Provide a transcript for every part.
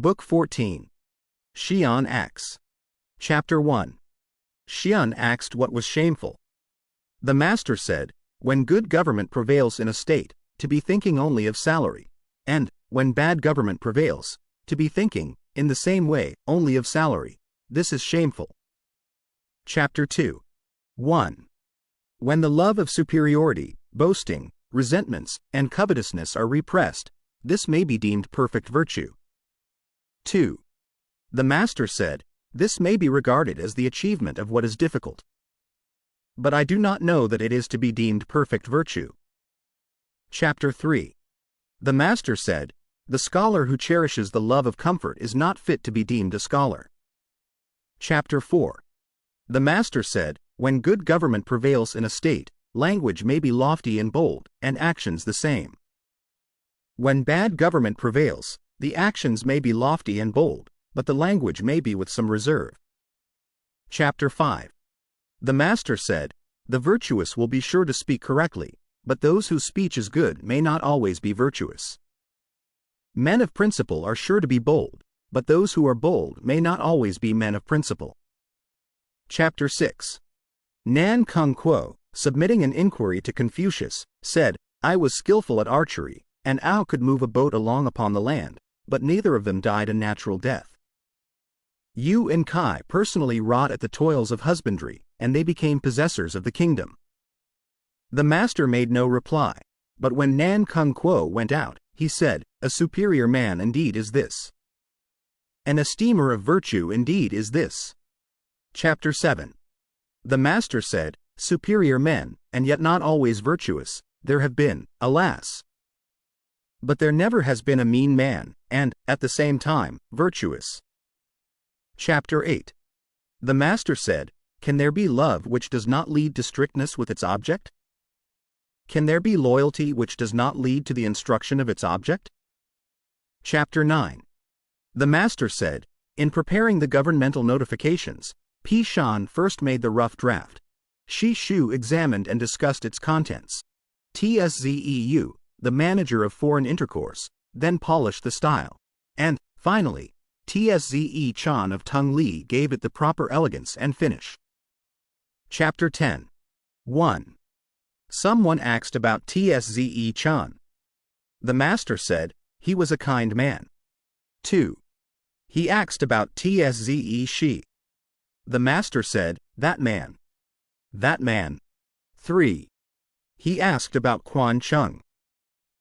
Book 14. Hsien Acts. Chapter 1. Hsien asked what was shameful. The master said, when good government prevails in a state, to be thinking only of salary, and, when bad government prevails, to be thinking, in the same way, only of salary. This is shameful. Chapter 2. 1. When the love of superiority, boasting, resentments, and covetousness are repressed, this may be deemed perfect virtue. 2. The master said, this may be regarded as the achievement of what is difficult. But I do not know that it is to be deemed perfect virtue. Chapter 3. The master said, the scholar who cherishes the love of comfort is not fit to be deemed a scholar. Chapter 4. The master said, when good government prevails in a state, language may be lofty and bold, and actions the same. When bad government prevails, the actions may be lofty and bold, but the language may be with some reserve. Chapter 5. The master said, the virtuous will be sure to speak correctly, but those whose speech is good may not always be virtuous. Men of principle are sure to be bold, but those who are bold may not always be men of principle. Chapter 6. Nan Kung Kuo, submitting an inquiry to Confucius, said, I was skillful at archery, and Ao could move a boat along upon the land, but neither of them died a natural death. Yu and Kai personally wrought at the toils of husbandry, and they became possessors of the kingdom. The master made no reply, but when Nan Kung Kuo went out, he said, a superior man indeed is this. An esteemer of virtue indeed is this. Chapter 7. The master said, superior men, and yet not always virtuous, there have been, alas. But there never has been a mean man, and, at the same time, virtuous. Chapter 8. The master said, can there be love which does not lead to strictness with its object? Can there be loyalty which does not lead to the instruction of its object? Chapter 9. The master said, in preparing the governmental notifications, Hsien first made the rough draft. Shu examined and discussed its contents. Tzeu, the manager of foreign intercourse, then polished the style. And, finally, Tzee Chan of Tung Li gave it the proper elegance and finish. Chapter 10. 1. Someone asked about Tzee Chan. The master said, he was a kind man. 2. He asked about Tzee Shi. The master said, that man. That man. 3. He asked about Quan Chung.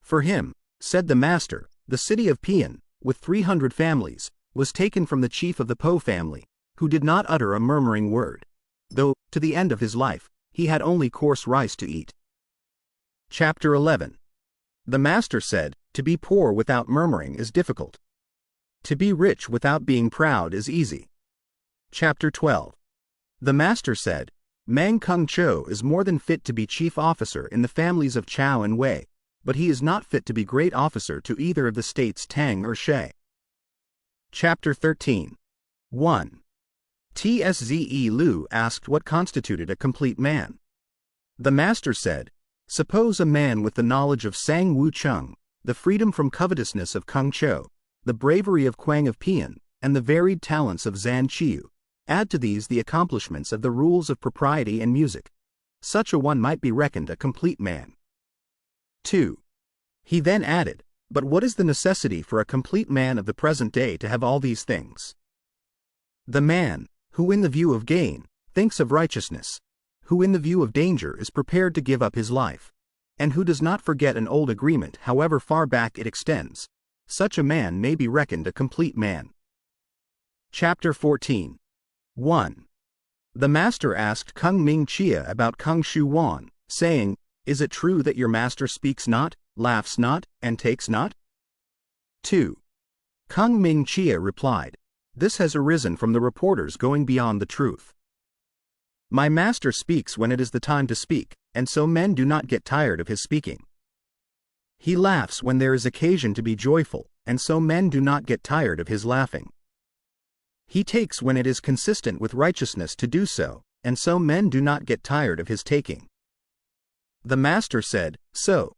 For him, said the master, the city of Pian, with 300 families, was taken from the chief of the Po family, who did not utter a murmuring word, though, to the end of his life, he had only coarse rice to eat. Chapter 11. The master said, to be poor without murmuring is difficult. To be rich without being proud is easy. Chapter 12. The master said, Mang Kung Cho is more than fit to be chief officer in the families of Chao and Wei, but he is not fit to be great officer to either of the states Tang or Shay. Chapter 13. 1. Tzee Lu asked what constituted a complete man. The master said, suppose a man with the knowledge of Sang Wu Chung, the freedom from covetousness of Kung Cho, the bravery of Quang of Pian, and the varied talents of Zan Chiu, add to these the accomplishments of the rules of propriety and music. Such a one might be reckoned a complete man. 2. He then added, but what is the necessity for a complete man of the present day to have all these things? The man, who in the view of gain, thinks of righteousness, who in the view of danger is prepared to give up his life, and who does not forget an old agreement however far back it extends, such a man may be reckoned a complete man. Chapter 14. 1. The master asked Kung Ming Chia about Kung Shu Wan, saying, is it true that your master speaks not, laughs not, and takes not? 2. Kung Ming Chia replied, this has arisen from the reporters going beyond the truth. My master speaks when it is the time to speak, and so men do not get tired of his speaking. He laughs when there is occasion to be joyful, and so men do not get tired of his laughing. He takes when it is consistent with righteousness to do so, and so men do not get tired of his taking. The master said, so.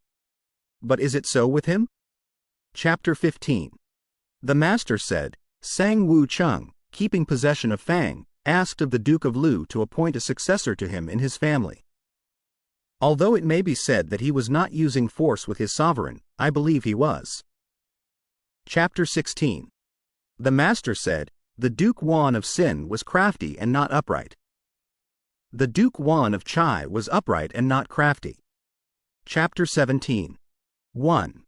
But is it so with him? Chapter 15. The master said, Sang Wu Cheng, keeping possession of Fang, asked of the Duke of Lu to appoint a successor to him in his family. Although it may be said that he was not using force with his sovereign, I believe he was. Chapter 16. The master said, the Duke Yuan of Hsien was crafty and not upright. The Duke Yuan of Chai was upright and not crafty. Chapter 17. 1.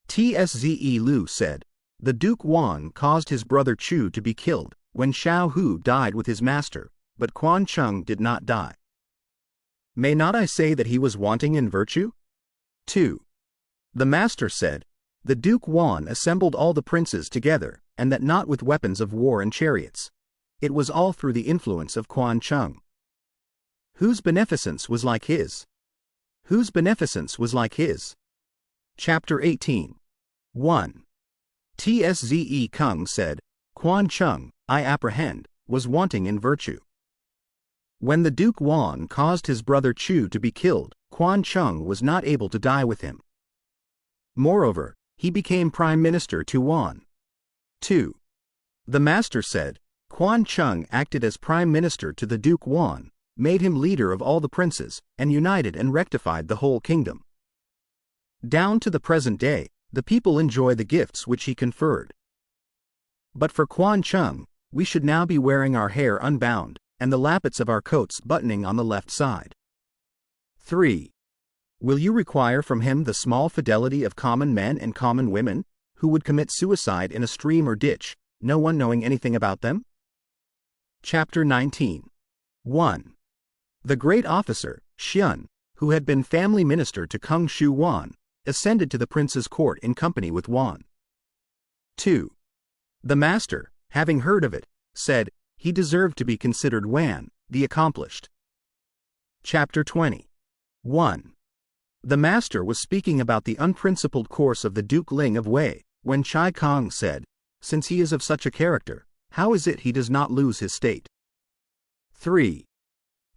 Tzze Lu said, the Duke Yuan caused his brother Chu to be killed, when Xiao Hu died with his master, but Quan Chung did not die. May not I say that he was wanting in virtue? 2. The master said, the Duke Yuan assembled all the princes together, and that not with weapons of war and chariots. It was all through the influence of Quan Chung. Whose beneficence was like his? Whose beneficence was like his? Chapter 18. 1. Tzze Kung said, Quan Chung, I apprehend, was wanting in virtue. When the Duke Yuan caused his brother Chu to be killed, Quan Chung was not able to die with him. Moreover, he became prime minister to Yuan. 2. The master said, Quan Chung acted as prime minister to the Duke Yuan, made him leader of all the princes, and united and rectified the whole kingdom. Down to the present day, the people enjoy the gifts which he conferred. But for Quan Chung, we should now be wearing our hair unbound, and the lappets of our coats buttoning on the left side. 3. Will you require from him the small fidelity of common men and common women, who would commit suicide in a stream or ditch, no one knowing anything about them? Chapter 19. 1. The great officer, Hsien, who had been family minister to Kung Shu Yuan, ascended to the prince's court in company with Yuan. 2. The master, having heard of it, said, he deserved to be considered Wan, the accomplished. Chapter 20. 1. The master was speaking about the unprincipled course of the Duke Ling of Wei, when Chai Kong said, since he is of such a character, how is it he does not lose his state? 3.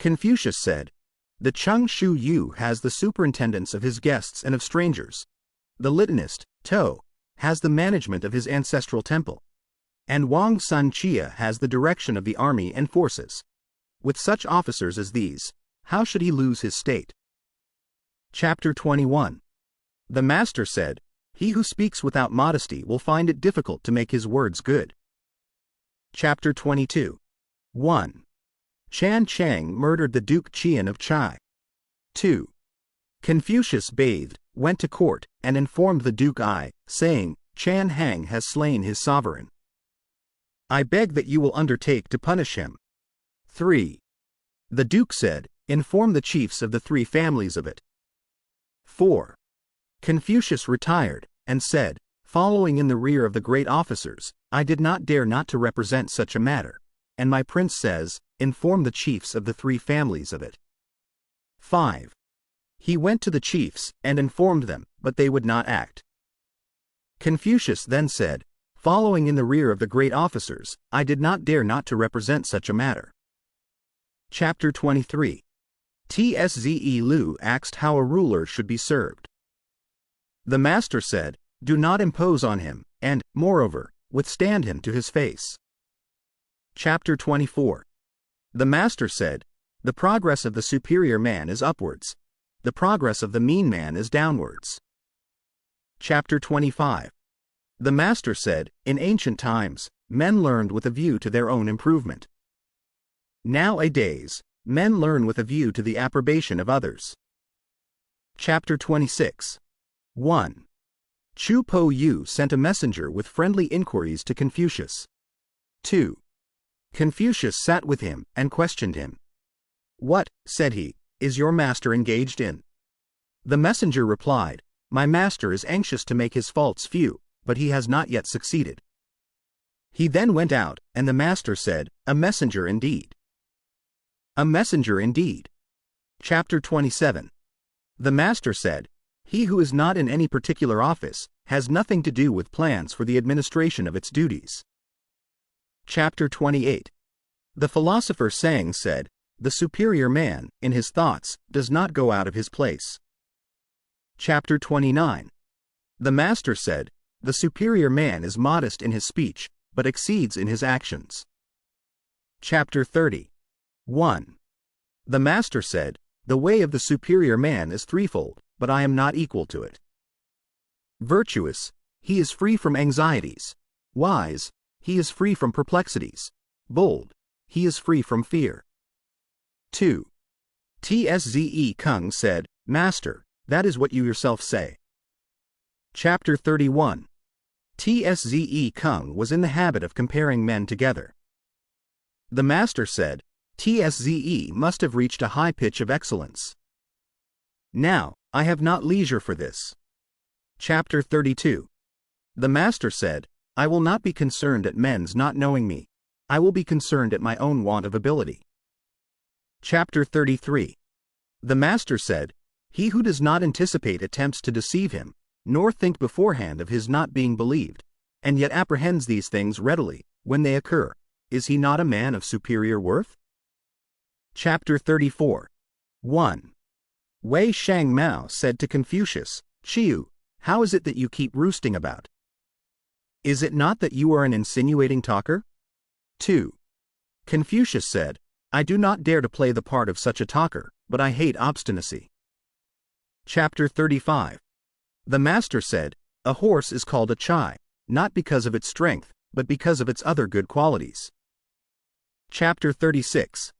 Confucius said, the Chung Shu Yu has the superintendence of his guests and of strangers. The litanist, To, has the management of his ancestral temple. And Wang Sun Chia has the direction of the army and forces. With such officers as these, how should he lose his state? Chapter 21. The master said, he who speaks without modesty will find it difficult to make his words good. Chapter 22. 1. Chan Chang murdered the Duke Qian of Chai. 2. Confucius bathed, went to court, and informed the Duke I, saying, Chan Hang has slain his sovereign. I beg that you will undertake to punish him. 3. The Duke said, inform the chiefs of the 3 families of it. 4. Confucius retired, and said, following in the rear of the great officers, I did not dare not to represent such a matter, and my prince says, inform the chiefs of the 3 families of it. 5. He went to the chiefs, and informed them, but they would not act. Confucius then said, following in the rear of the great officers, I did not dare not to represent such a matter. Chapter 23. Tzze Lu asked how a ruler should be served. The master said, do not impose on him, and, moreover, withstand him to his face. Chapter 24. The master said, the progress of the superior man is upwards. The progress of the mean man is downwards. Chapter 25. The master said, in ancient times, men learned with a view to their own improvement. Nowadays, men learn with a view to the approbation of others. Chapter 26. 1. Chu Po Yu sent a messenger with friendly inquiries to Confucius. 2. Confucius sat with him and questioned him. What, said he, is your master engaged in? The messenger replied, my master is anxious to make his faults few, but he has not yet succeeded. He then went out, and the master said, a messenger indeed. A messenger indeed. Chapter 27. The master said, he who is not in any particular office has nothing to do with plans for the administration of its duties. Chapter 28. The philosopher Sang said, the superior man, in his thoughts, does not go out of his place. Chapter 29. The master said, The superior man is modest in his speech, but exceeds in his actions. Chapter 30. 1. The Master said, "The way of the superior man is threefold, but I am not equal to it. Virtuous, he is free from anxieties. Wise, he is free from perplexities. Bold, he is free from fear." 2. Sze Kung said, "Master, that is what you yourself say." Chapter 31. Sze Kung was in the habit of comparing men together. The Master said, "Tsze must have reached a high pitch of excellence. Now, I have not leisure for this." Chapter 32. The Master said, "I will not be concerned at men's not knowing me. I will be concerned at my own want of ability." Chapter 33. The Master said, "He who does not anticipate attempts to deceive him, nor think beforehand of his not being believed, and yet apprehends these things readily, when they occur, is he not a man of superior worth?" Chapter 34. 1. Wei Shang Mao said to Confucius, "Chiu, how is it that you keep roosting about? Is it not that you are an insinuating talker?" 2. Confucius said, "I do not dare to play the part of such a talker, but I hate obstinacy." Chapter 35. The Master said, "A horse is called a chai, not because of its strength, but because of its other good qualities." Chapter 36.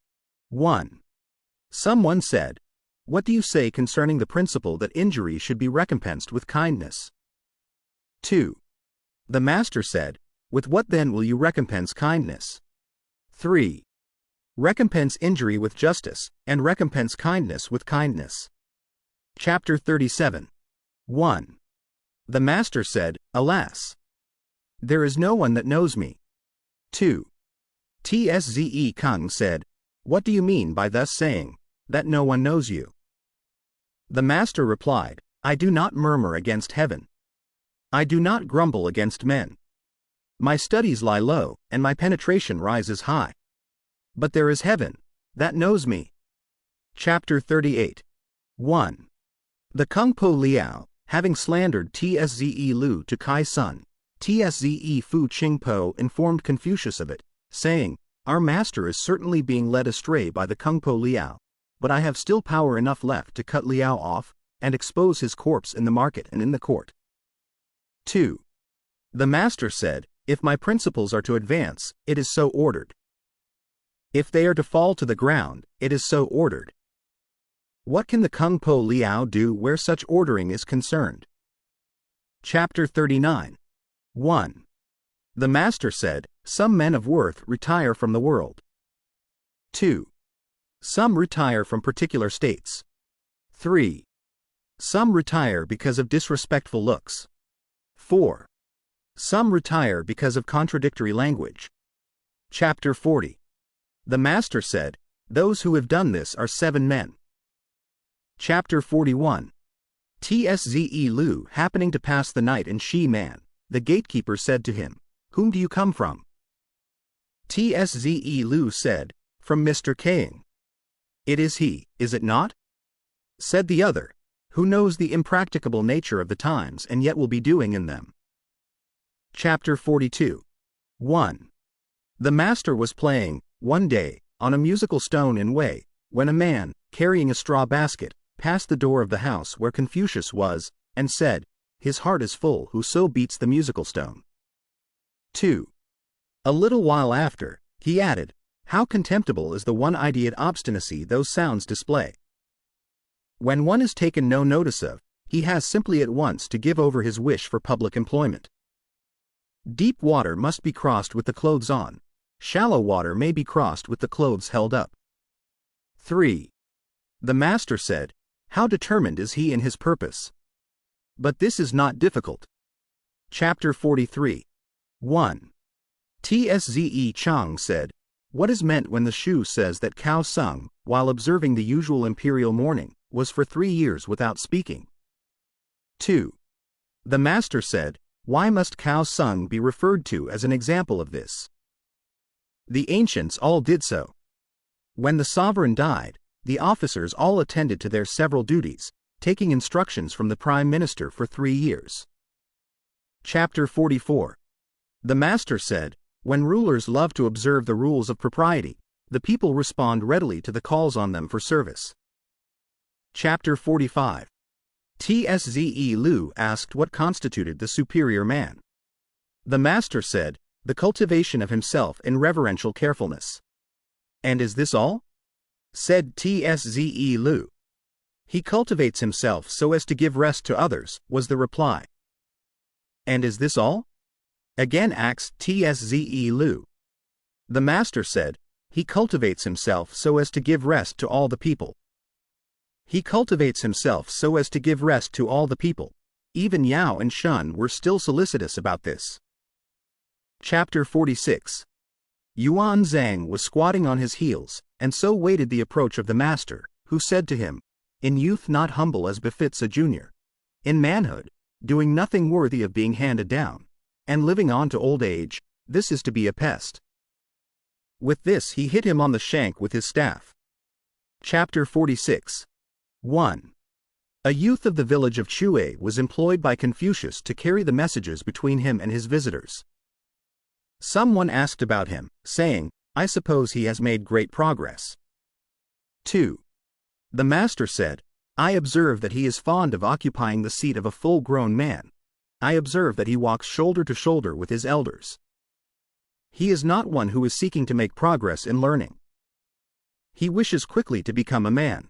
1. Someone said, "What do you say concerning the principle that injury should be recompensed with kindness?" 2. The Master said, "With what then will you recompense kindness?" 3. Recompense injury with justice, and recompense kindness with kindness. Chapter 37. 1. The Master said, "Alas! There is no one that knows me." 2. Sze Kung said, "What do you mean by thus saying, that no one knows you?" The Master replied, "I do not murmur against heaven. I do not grumble against men. My studies lie low, and my penetration rises high. But there is heaven, that knows me." Chapter 38. 1. The Kung Po Liao, having slandered Sze Lu to Kai Sun, Tsze Fu Ching Po informed Confucius of it, saying, "Our master is certainly being led astray by the Kung Po Liao, but I have still power enough left to cut Liao off, and expose his corpse in the market and in the court." 2. The Master said, "If my principles are to advance, it is so ordered. If they are to fall to the ground, it is so ordered. What can the Kung Po Liao do where such ordering is concerned?" Chapter 39. 1. The Master said, "Some men of worth retire from the world. 2. Some retire from particular states. 3. Some retire because of disrespectful looks. 4. Some retire because of contradictory language." Chapter 40. The Master said, "Those who have done this are 7 men. Chapter 41. Tsze Lu happening to pass the night in Shi-Man, the gatekeeper said to him, "Whom do you come from?" Tsze Lu said, "From Mr. King." "It is he, is it not?" Said the other, "Who knows the impracticable nature of the times and yet will be doing in them." Chapter 42. 1. The Master was playing, one day, on a musical stone in Wei, when a man, carrying a straw basket, passed the door of the house where Confucius was, and said, "His heart is full who so beats the musical stone." 2. A little while after, he added, "How contemptible is the one-ideaed obstinacy those sounds display! When one is taken no notice of, he has simply at once to give over his wish for public employment. Deep water must be crossed with the clothes on. Shallow water may be crossed with the clothes held up." 3. The Master said, "How determined is he in his purpose! But this is not difficult." Chapter 43. 1. Tsze Chang said, "What is meant when the Shu says that Cao Sung, while observing the usual imperial mourning, was for 3 years without speaking?" 2. The Master said, "Why must Cao Sung be referred to as an example of this? The ancients all did so. When the sovereign died, the officers all attended to their several duties, taking instructions from the Prime Minister for 3 years." Chapter 44. The Master said, when rulers love to observe the rules of propriety, the people respond readily to the calls on them for service. Chapter 45. Tzze Lu asked what constituted the superior man. The Master said, the cultivation of himself in reverential carefulness. And is this all? Said Tzze Lu. He cultivates himself so as to give rest to others, was the reply. And is this all? Again asked Tzze Lu. The Master said, he cultivates himself so as to give rest to all the people. He cultivates himself so as to give rest to all the people. Even Yuan and Xian were still solicitous about this. Chapter 46. Yuan Xian was squatting on his heels, and so waited the approach of the Master, who said to him, in youth not humble as befits a junior, in manhood, doing nothing worthy of being handed down, and living on to old age, this is to be a pest. With this he hit him on the shank with his staff. Chapter 46. 1. A youth of the village of Chue was employed by Confucius to carry the messages between him and his visitors. Someone asked about him, saying, I suppose he has made great progress. 2. The Master said, I observe that he is fond of occupying the seat of a full-grown man. I observe that he walks shoulder to shoulder with his elders. He is not one who is seeking to make progress in learning. He wishes quickly to become a man.